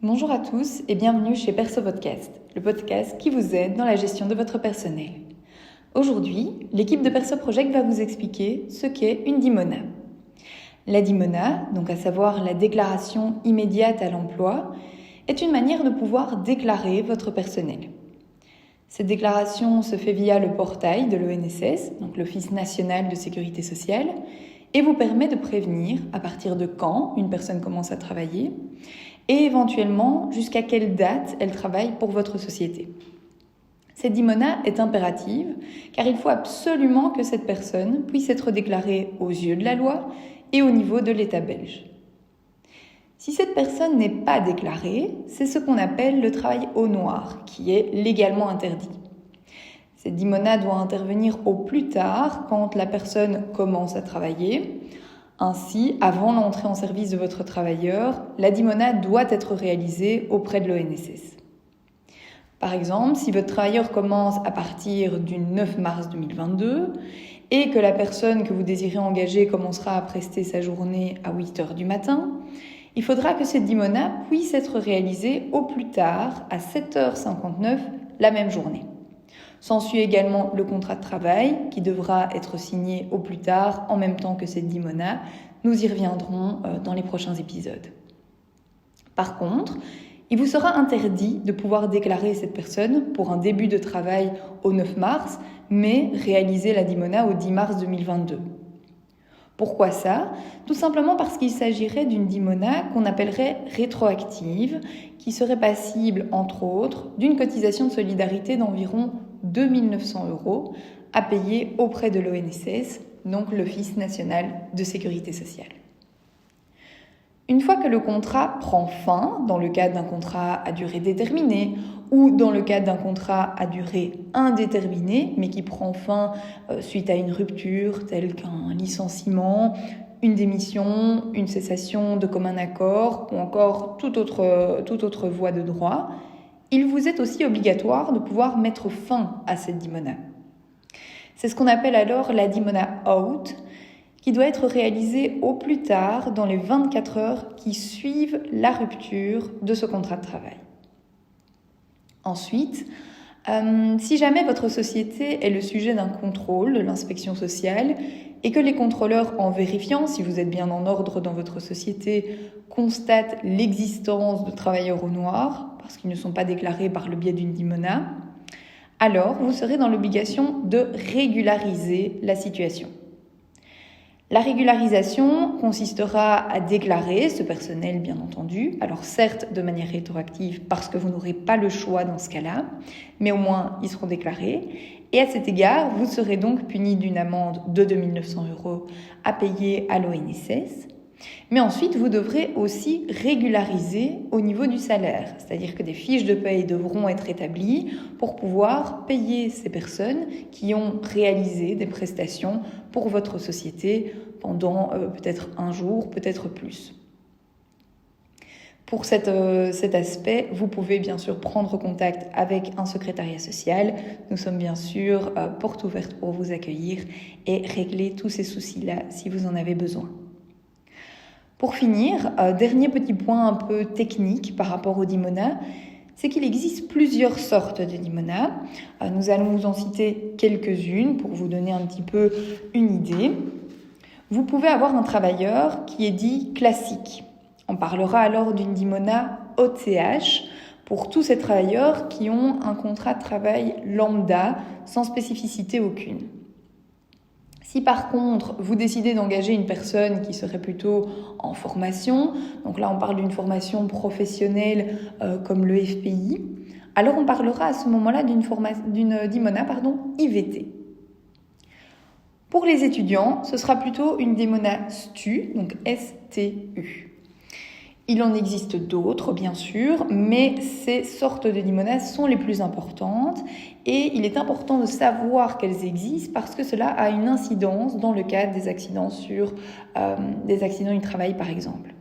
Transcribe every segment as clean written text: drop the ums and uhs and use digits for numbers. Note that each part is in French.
Bonjour à tous et bienvenue chez Perso Podcast, le podcast qui vous aide dans la gestion de votre personnel. Aujourd'hui, l'équipe de Perso Project va vous expliquer ce qu'est une dimona. La dimona, donc à savoir la déclaration immédiate à l'emploi, est une manière de pouvoir déclarer votre personnel. Cette déclaration se fait via le portail de l'ONSS, donc l'Office national de sécurité sociale, et vous permet de prévenir à partir de quand une personne commence à travailler et éventuellement jusqu'à quelle date elle travaille pour votre société. Cette dimona est impérative car il faut absolument que cette personne puisse être déclarée aux yeux de la loi et au niveau de l'État belge. Si cette personne n'est pas déclarée, c'est ce qu'on appelle le travail au noir, qui est légalement interdit. Cette dimona doit intervenir au plus tard quand la personne commence à travailler. Ainsi, avant l'entrée en service de votre travailleur, la dimona doit être réalisée auprès de l'ONSS. Par exemple, si votre travailleur commence à partir du 9 mars 2022 et que la personne que vous désirez engager commencera à prester sa journée à 8 heures du matin, il faudra que cette dimona puisse être réalisée au plus tard à 7h59 la même journée. S'ensuit également le contrat de travail qui devra être signé au plus tard en même temps que cette dimona. Nous y reviendrons dans les prochains épisodes. Par contre, il vous sera interdit de pouvoir déclarer cette personne pour un début de travail au 9 mars, mais réaliser la dimona au 10 mars 2022. Pourquoi ça ? Tout simplement parce qu'il s'agirait d'une dimona qu'on appellerait rétroactive, qui serait passible, entre autres, d'une cotisation de solidarité d'environ 2 900 € à payer auprès de l'ONSS, donc l'Office national de sécurité sociale. Une fois que le contrat prend fin, dans le cadre d'un contrat à durée déterminée ou dans le cadre d'un contrat à durée indéterminée, mais qui prend fin suite à une rupture telle qu'un licenciement, une démission, une cessation de commun accord ou encore toute autre voie de droit, il vous est aussi obligatoire de pouvoir mettre fin à cette dimona. C'est ce qu'on appelle alors la dimona out, qui doit être réalisée au plus tard dans les 24 heures qui suivent la rupture de ce contrat de travail. Ensuite, si jamais votre société est le sujet d'un contrôle de l'inspection sociale et que les contrôleurs, en vérifiant si vous êtes bien en ordre dans votre société, constatent l'existence de travailleurs au noir, parce qu'ils ne sont pas déclarés par le biais d'une dimona, alors vous serez dans l'obligation de régulariser la situation. La régularisation consistera à déclarer ce personnel, bien entendu, alors certes de manière rétroactive parce que vous n'aurez pas le choix dans ce cas-là, mais au moins ils seront déclarés. Et à cet égard, vous serez donc puni d'une amende de 2 900 € à payer à l'ONSS. Mais ensuite, vous devrez aussi régulariser au niveau du salaire, c'est-à-dire que des fiches de paye devront être établies pour pouvoir payer ces personnes qui ont réalisé des prestations pour votre société pendant peut-être un jour, peut-être plus. Pour cet aspect, vous pouvez bien sûr prendre contact avec un secrétariat social. Nous sommes bien sûr porte ouverte pour vous accueillir et régler tous ces soucis-là si vous en avez besoin. Pour finir, dernier petit point un peu technique par rapport aux dimona, c'est qu'il existe plusieurs sortes de dimona. Nous allons vous en citer quelques-unes pour vous donner un petit peu une idée. Vous pouvez avoir un travailleur qui est dit classique. On parlera alors d'une dimona OTH pour tous ces travailleurs qui ont un contrat de travail lambda sans spécificité aucune. Si par contre, vous décidez d'engager une personne qui serait plutôt en formation, donc là on parle d'une formation professionnelle comme le FPI, alors on parlera à ce moment-là d'une dimona IVT. Pour les étudiants, ce sera plutôt une dimona STU, donc STU. Il en existe d'autres, bien sûr, mais ces sortes de dimonas sont les plus importantes et il est important de savoir qu'elles existent parce que cela a une incidence dans le cadre des accidents du travail, par exemple.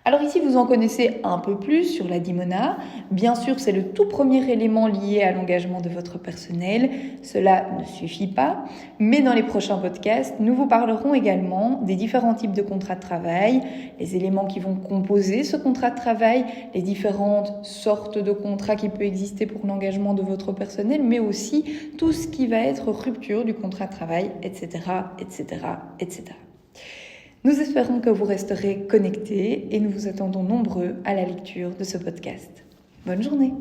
Alors ici, vous en connaissez un peu plus sur la Dimona. Bien sûr, c'est le tout premier élément lié à l'engagement de votre personnel. Cela ne suffit pas, mais dans les prochains podcasts, nous vous parlerons également des différents types de contrats de travail, les éléments qui vont composer ce contrat de travail, les différentes sortes de contrats qui peuvent exister pour l'engagement de votre personnel, mais aussi tout ce qui va être rupture du contrat de travail, etc., etc., etc. Nous espérons que vous resterez connectés et nous vous attendons nombreux à la lecture de ce podcast. Bonne journée!